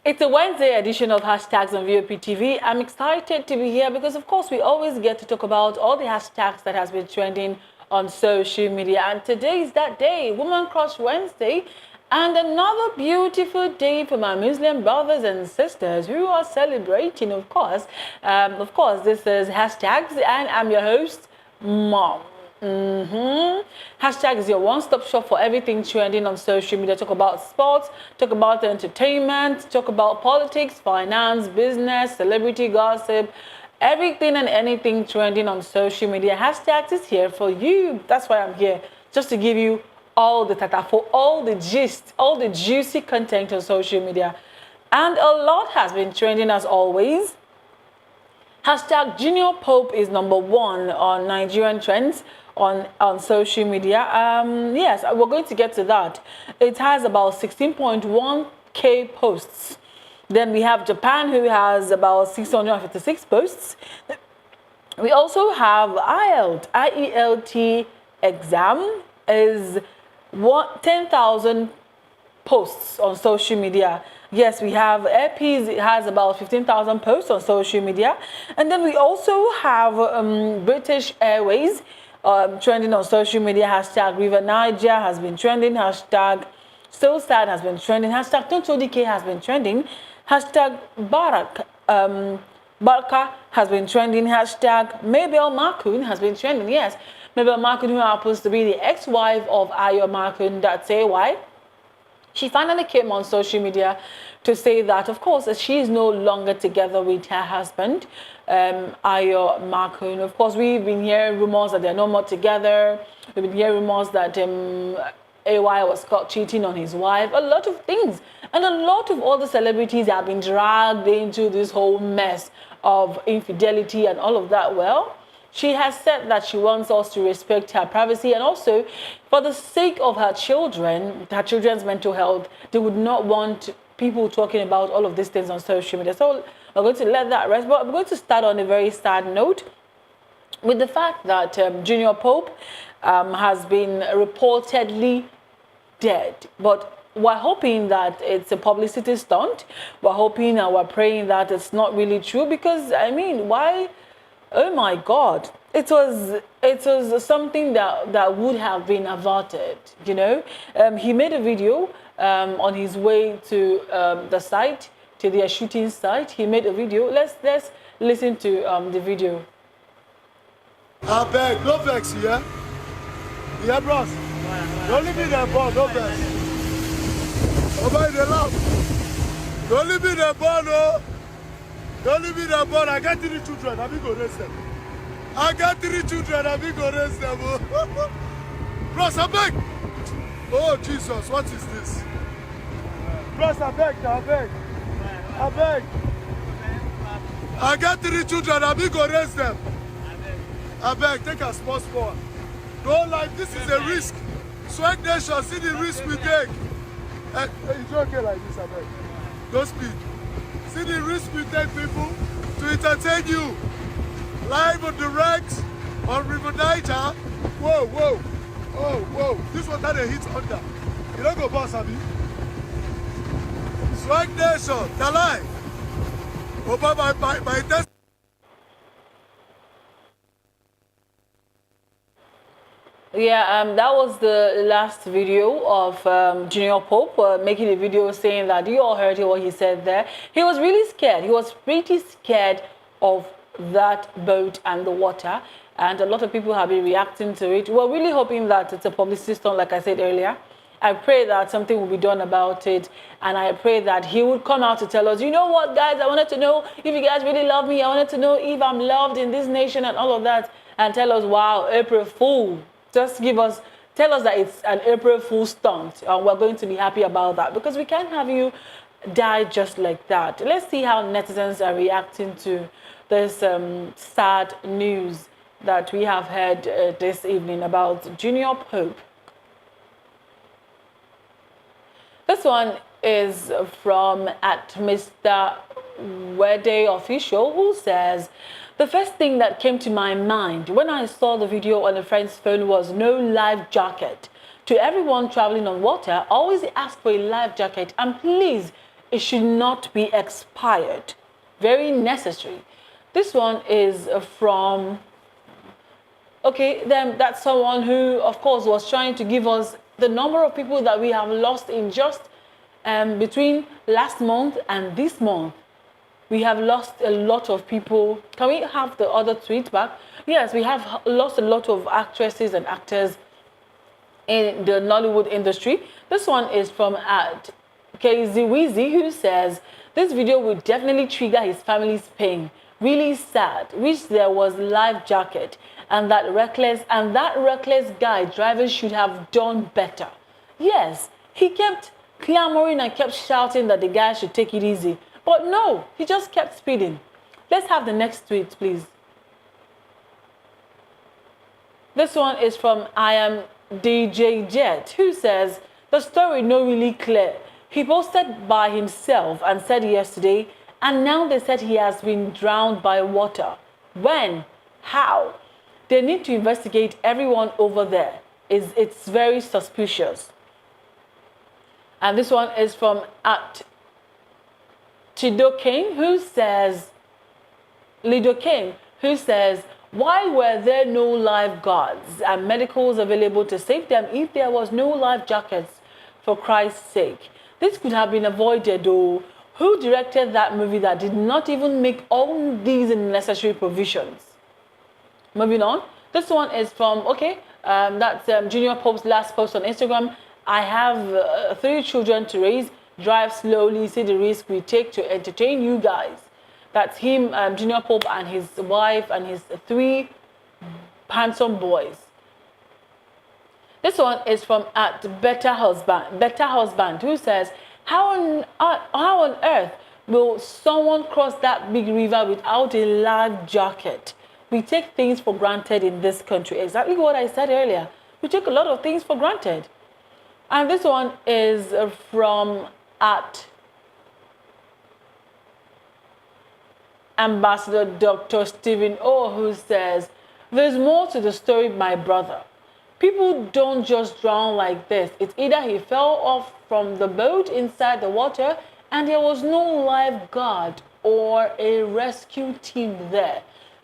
It's a Wednesday edition of Hashtags on VOP TV. I'm excited to be here because, of course, we always get to talk about all the hashtags that has been trending on social media. And today is that day, Woman Crush Wednesday, and another beautiful day for my Muslim brothers and sisters who are celebrating, of course. This is Hashtags, and I'm your host, Mom. Hashtag is your one-stop shop for everything trending on social media. Talk about sports, talk about entertainment, talk about politics, finance, business, celebrity gossip, everything and anything trending on social media. Hashtags is here for you. That's why I'm here, just to give you all the data, for all the gist, all the juicy content on social media. And a lot has been trending as always. Hashtag Junior Pope is #1 on Nigerian trends on social media. Yes, we're going to get to that. It has about 16.1k posts. Then we have Japan, who has about 656 posts. We also have IELT exam is 10,000 posts on social media. Yes, we have Airpeace, it has about 15,000 posts on social media. And then we also have British Airways trending on social media. Hashtag River Niger has been trending. Hashtag So Sad has been trending. Hashtag Tontodike has been trending. Hashtag Baraka has been trending. Hashtag Mabel Makun has been trending. Yes, Mabel Makun, who happens to be the ex-wife of Ayo Makun, that's AY. She finally came on social media to say that, of course, she is no longer together with her husband, Ayo Makun. Of course, we've been hearing rumors that they're no more together. We've been hearing rumors that AY was caught cheating on his wife. A lot of things. And a lot of other celebrities have been dragged into this whole mess of infidelity and all of that. Well, she has said that she wants us to respect her privacy, and also for the sake of her children's mental health, they would not want people talking about all of these things on social media. So we're going to let that rest. But we're going to start on a very sad note with the fact that Junior Pope has been reportedly dead. But we're hoping that it's a publicity stunt. We're hoping and we're praying that it's not really true, because, I mean, why? Oh my God, it was something that would have been averted, you know. He made a video on his way to the site, to their shooting site. He made a video. Let's listen to the video. I beg, no vex, yeah? Yeah, bros. Don't leave me there, bro, no vex. Over in the love. Don't leave me there, bro, no. Don't leave me there, bro. I got 3 children, I be go raise them. I got 3 children, I be go raise them. Bros, I beg. Oh, Jesus, what is this? Bros, I beg, I beg. I beg. I got 3 children, I be go raise them. I beg, take a small spot. Don't like, this is a risk. Swag Nation, see the risk we take. It's okay like this, I beg. Don't speak. See the risk we take, people, to entertain you. Live on direct on River Niger. Whoa, whoa. Oh, whoa. This one that they hit under. You don't go boss, Abi. Swag Nation, Kalai. Oh, my test. Yeah, that was the last video of Junior Pope making a video saying that, you all heard what he said there. He was really scared. He was pretty scared of that boat and the water. And a lot of people have been reacting to it. We're really hoping that it's a publicity stunt, like I said earlier. I pray that something will be done about it. And I pray that he would come out to tell us, you know what, guys, I wanted to know if you guys really love me. I wanted to know if I'm loved in this nation and all of that. And tell us, wow, April Fool. Just tell us that it's an April Fool's stunt, and we're going to be happy about that, because we can't have you die just like that. Let's see how netizens are reacting to this sad news that we have heard this evening about Junior Pope. This one is from @Mr. Wede Official, who says, the first thing that came to my mind when I saw the video on a friend's phone was no life jacket. To everyone traveling on water, always ask for a life jacket, and please, it should not be expired. Very necessary. This one is from, okay, then that's someone who, of course, was trying to give us the number of people that we have lost in just between last month and this month. We have lost a lot of people. Can we have the other tweet back? Yes, we have lost a lot of actresses and actors in the Nollywood industry. This one is from KZWeezy, who says, this video will definitely trigger his family's pain. Really sad. Wish there was life jacket and that reckless guy driving should have done better. Yes, he kept clamoring and kept shouting that the guy should take it easy. But no, he just kept speeding. Let's have the next tweet, please. This one is from I am DJ Jet, who says, the story no really clear. He posted by himself and said yesterday, and now they said he has been drowned by water. When? How? They need to investigate everyone over there. It's very suspicious. And this one is from Lido King, who says, why were there no lifeguards and medicals available to save them if there was no life jackets, for Christ's sake? This could have been avoided, though. Who directed that movie that did not even make all these necessary provisions? Moving on. This one is from, that's Junior Pope's last post on Instagram. I have 3 children to raise. Drive slowly, see the risk we take to entertain you guys. That's him, Junior Pope, and his wife and his 3 handsome boys. This one is from Better Husband, who says, how on earth will someone cross that big river without a life jacket? We take things for granted in this country. Exactly what I said earlier. We take a lot of things for granted. And this one is from Ambassador Dr. Stephen O, who says, there's more to the story, my brother. People don't just drown like this. It's either he fell off from the boat inside the water and there was no lifeguard or a rescue team there.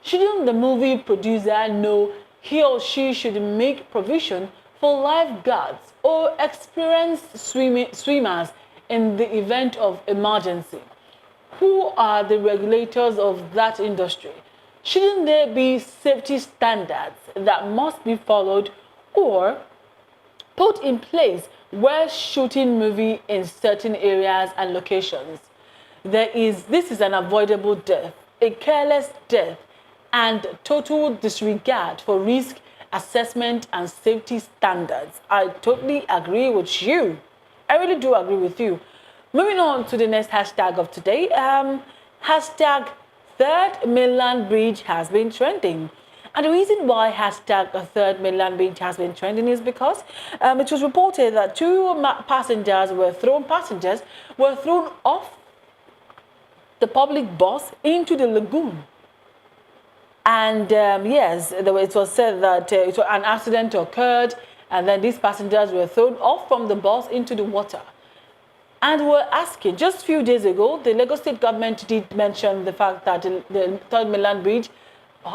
Shouldn't the movie producer know he or she should make provision for lifeguards or experienced swimmers in the event of emergency? Who are the regulators of that industry? Shouldn't there be safety standards that must be followed or put in place where shooting movie in certain areas and locations? This is an avoidable death, a careless death, and total disregard for risk assessment and safety standards. I totally agree with you. I really do agree with you. Moving on to the next hashtag of today. Hashtag 3rd Mainland Bridge has been trending. And the reason why hashtag 3rd Mainland Bridge has been trending is because it was reported that 2 passengers were thrown off the public bus into the lagoon. And yes, it was said that an accident occurred, and then these passengers were thrown off from the bus into the water. And we're asking, just a few days ago, the Lagos State government did mention the fact that the 3rd Mainland Bridge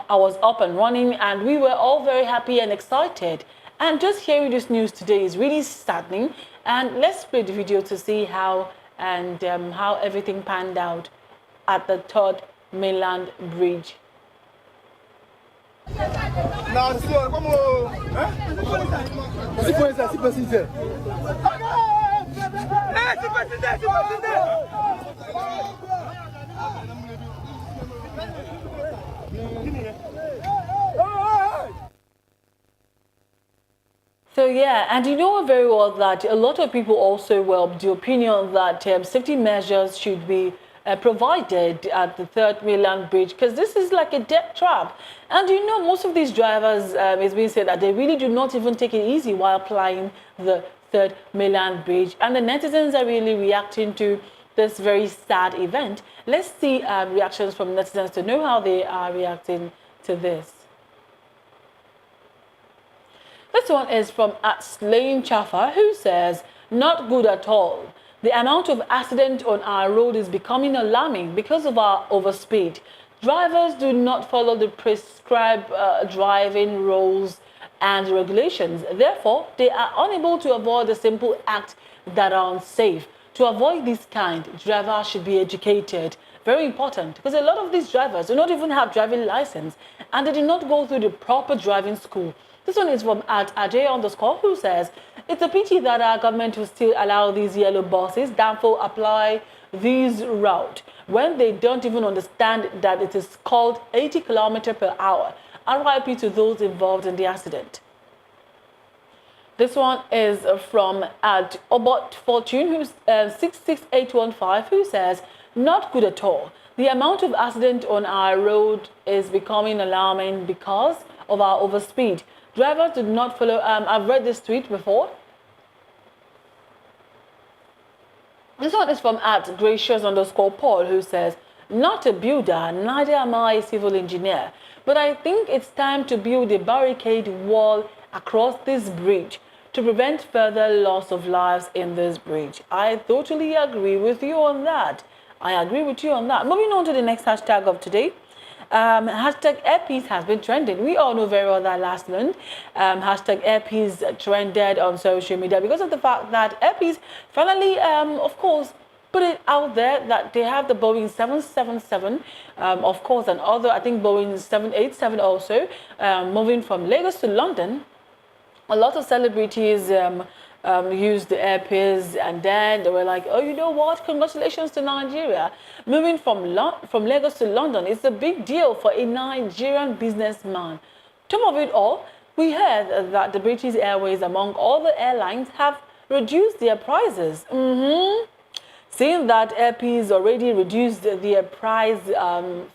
was up and running, and we were all very happy and excited. And just hearing this news today is really saddening. And let's play the video to see how everything panned out at the 3rd Mainland Bridge. So yeah, and you know very well that a lot of people also were of the opinion that safety measures should be provided at the 3rd Mainland Bridge, because this is like a death trap. And you know, most of these drivers, it's been said that they really do not even take it easy while applying the 3rd Mainland Bridge. And the netizens are really reacting to this very sad event. Let's see reactions from netizens to know how they are reacting to this. This one is from Slaying Chaffa, who says, not good at all. The amount of accident on our road is becoming alarming because of our overspeed. Drivers do not follow the prescribed driving rules and regulations. Therefore, they are unable to avoid the simple acts that are unsafe. To avoid this kind, drivers should be educated. Very important, because a lot of these drivers do not even have driving license and they did not go through the proper driving school. This one is from @Ajay_, who says, it's a pity that our government will still allow these yellow buses downfall apply these route when they don't even understand that it is called 80 km/h. RIP to those involved in the accident. This one is from @Obot Fortune, who's 66815, who says, not good at all. The amount of accident on our road is becoming alarming because of our overspeed. Drivers do not follow. I've read this tweet before. This one is from @Gracious_Paul, who says, not a builder, neither am I a civil engineer, but I think it's time to build a barricade wall across this bridge to prevent further loss of lives in this bridge. I totally agree with you on that. Moving on to the next hashtag of today. Hashtag Airpeace has been trending. We all know very well that last month, hashtag Airpeace trended on social media because of the fact that Airpeace finally, of course, put it out there that they have the Boeing 777, of course, and other, I think Boeing 787 also, moving from Lagos to London. A lot of celebrities used the Airpeace, and then they were like, oh, you know what, congratulations to Nigeria. Moving from Lagos to London is a big deal for a Nigerian businessman. Top of it all, we heard that the British Airways, among all the airlines, have reduced their prices. Seeing that Airpeace already reduced their price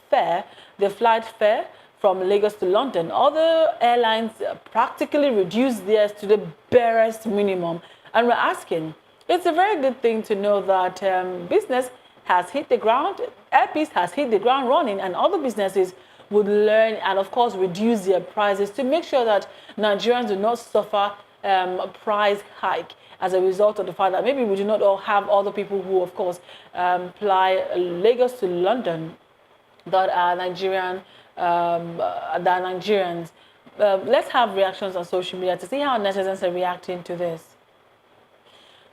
their flight fare from Lagos to London, other airlines practically reduced theirs to the barest minimum. And we're asking, it's a very good thing to know that business has hit the ground, Airpeace has hit the ground running, and other businesses would learn and, of course, reduce their prices to make sure that Nigerians do not suffer a price hike as a result of the fact that maybe we do not all have other people who, of course, fly Lagos to London that are Nigerians. Let's have reactions on social media to see how netizens are reacting to this.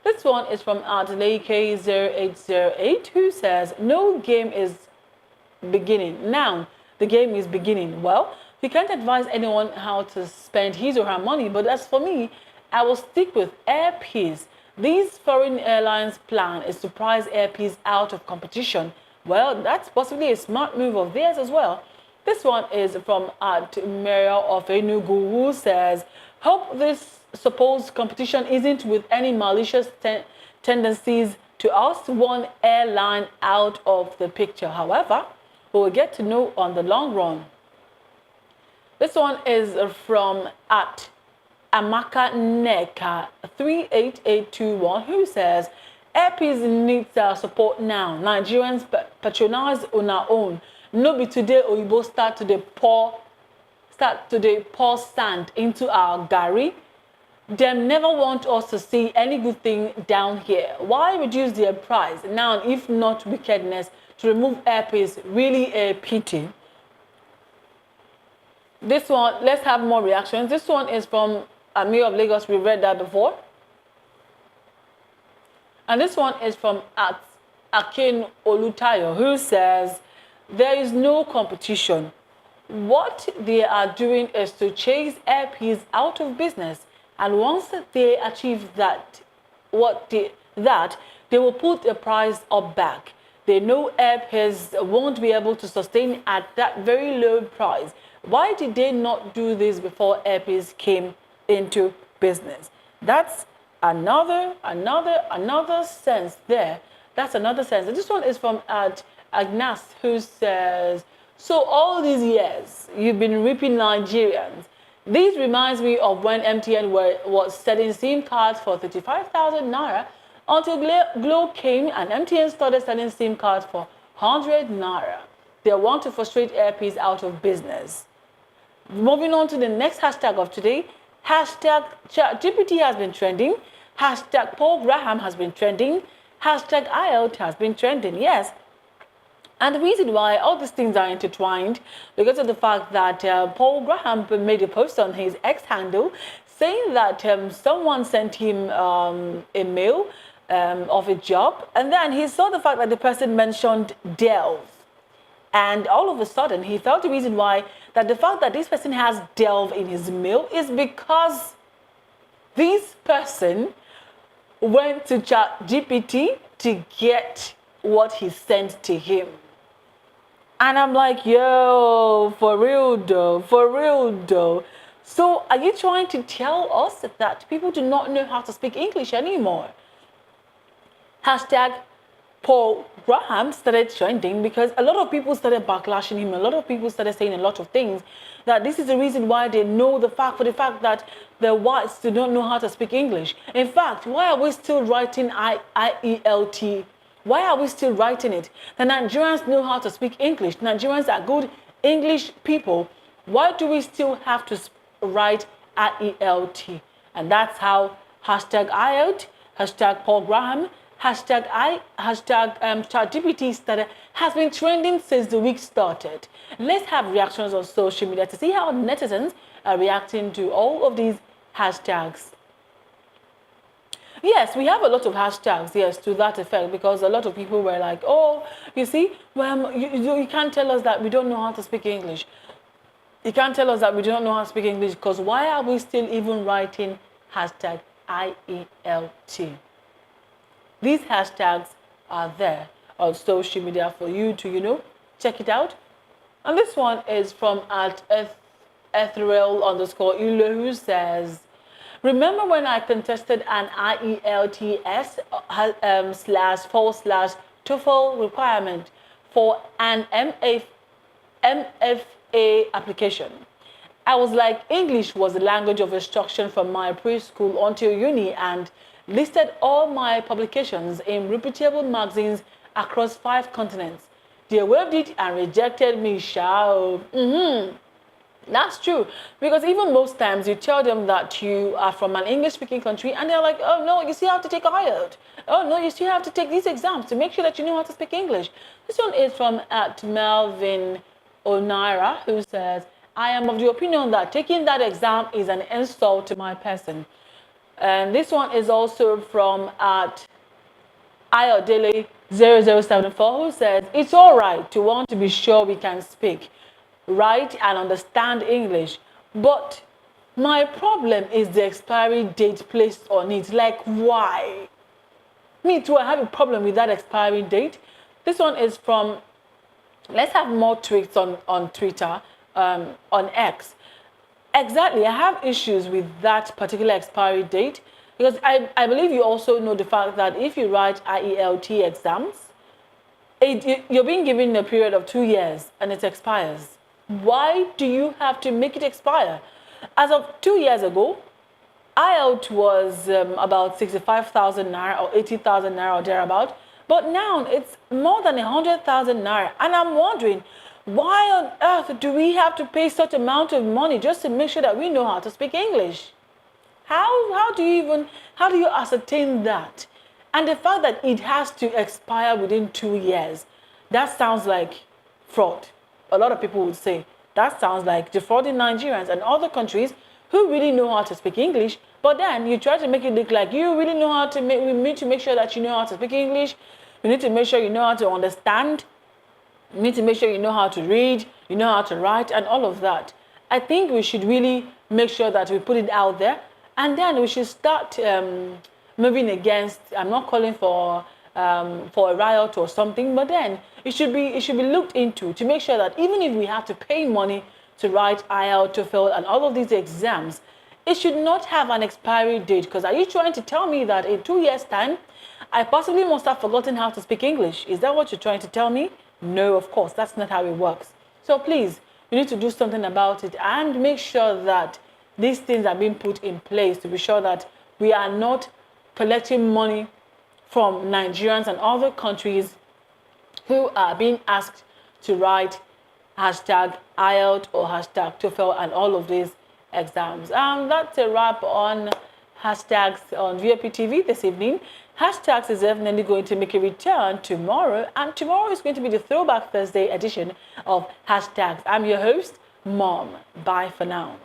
This one is from Adelaide0808, who says, no game is beginning. Now, the game is beginning. Well, we can't advise anyone how to spend his or her money, but as for me, I will stick with Airpeace. These foreign airlines' plan is to price Airpeace out of competition. Well, that's possibly a smart move of theirs as well. This one is from Mayor of Enugu, who says, hope this supposed competition isn't with any malicious tendencies to oust one airline out of the picture. However, we will get to know on the long run. This one is from Amaka Neka 38821, who says, Airpeace needs our support now. Nigerians patronize on our own. No be today Oyibo start to pour sand into our gari. Them never want us to see any good thing down here. Why reduce their price now, if not wickedness, to remove Airpeace? Really a pity. This one, let's have more reactions. This one is from Amir of Lagos. We read that before. And this one is from Akin Olutayo, who says, there is no competition. What they are doing is to chase Airpeace out of business. And once they achieve that, they will put the price up back. They know Airpeace won't be able to sustain at that very low price. Why did they not do this before Airpeace came into business? That's another sense there. That's another sense. And this one is from Agnes, who says, so all these years you've been ripping Nigerians. This reminds me of when MTN was selling SIM cards for 35,000 naira until Glo came and MTN started selling SIM cards for 100 naira. They want to frustrate Airpeace out of business. Moving on to the next hashtag of today, hashtag ChatGPT has been trending, hashtag Paul Graham has been trending, Hashtag IELTS has been trending, yes. And the reason why all these things are intertwined because of the fact that Paul Graham made a post on his X handle saying that someone sent him a mail of a job, and then he saw the fact that the person mentioned Delve. And all of a sudden, he felt the reason why that the fact that this person has Delve in his mail is because this person went to ChatGPT to get what he sent to him. And I'm like, yo, for real though, for real though. So are you trying to tell us that people do not know how to speak English anymore? Hashtag Paul Graham started trending because a lot of people started backlashing him. A lot of people started saying a lot of things that this is the reason why they know the fact that the whites do not know how to speak English. In fact, why are we still writing IELT? Why are we still writing it? The Nigerians know how to speak English. Nigerians are good English people. Why do we still have to write IELT? And that's how hashtag IELT, hashtag Paul Graham, hashtag ChatGPT started, has been trending since the week started. Let's have reactions on social media to see how netizens are reacting to all of these hashtags. Yes, we have a lot of hashtags, yes, to that effect, because a lot of people were like, oh, you see, well, you can't tell us that we don't know how to speak English. You can't tell us that we don't know how to speak English, because why are we still even writing hashtag IELT? These hashtags are there on social media for you to, check it out. And this one is from @Ethereal_Ilo, who says, remember when I contested an IELTS /TOEFL requirement for an MFA application? I was like, English was the language of instruction from my preschool until uni, and listed all my publications in reputable magazines across 5 continents. They waived it and rejected me, shao. That's true, because even most times you tell them that you are from an English-speaking country and they're like, oh no, you still have to take IELTS. Oh no, you still have to take these exams to make sure that you know how to speak English. This one is from @Melvin Onaira, who says, I am of the opinion that taking that exam is an insult to my person. And this one is also from Ayodele0074, who says, it's all right to want to be sure we can speak, write, and understand English. But my problem is the expiry date placed on it. Like, why? Me too, I have a problem with that expiry date. This one is from, let's have more tweets on Twitter, on X. Exactly, I have issues with that particular expiry date because I believe you also know the fact that if you write IELT exams, you're being given a period of 2 years and it expires. Why do you have to make it expire? As of 2 years ago, IELT was about 65,000 naira or 80,000 naira or thereabout, but now it's more than 100,000 naira, and I'm wondering, why on earth do we have to pay such amount of money just to make sure that we know how to speak English? How do you ascertain that? And the fact that it has to expire within 2 years, that sounds like fraud. A lot of people would say that sounds like defrauding Nigerians and other countries who really know how to speak English, but then you try to make it look like you really know how to we need to make sure that you know how to speak English. You need to make sure you know how to understand. You need to make sure you know how to read, you know how to write, and all of that. I think we should really make sure that we put it out there, and then we should start moving against. I'm not calling for a riot or something, but then it should be looked into to make sure that even if we have to pay money to write IELTS, TOEFL, and all of these exams, it should not have an expiry date. Because are you trying to tell me that in 2 years' time, I possibly must have forgotten how to speak English? Is that what you're trying to tell me? No, of course, that's not how it works. So please, you need to do something about it and make sure that these things are being put in place to be sure that we are not collecting money from Nigerians and other countries who are being asked to write hashtag IELTS or hashtag TOEFL and all of these exams. That's a wrap on hashtags on VOP TV this evening. Hashtags is definitely going to make a return tomorrow, and tomorrow is going to be the Throwback Thursday edition of Hashtags. I'm your host, Mom. Bye for now.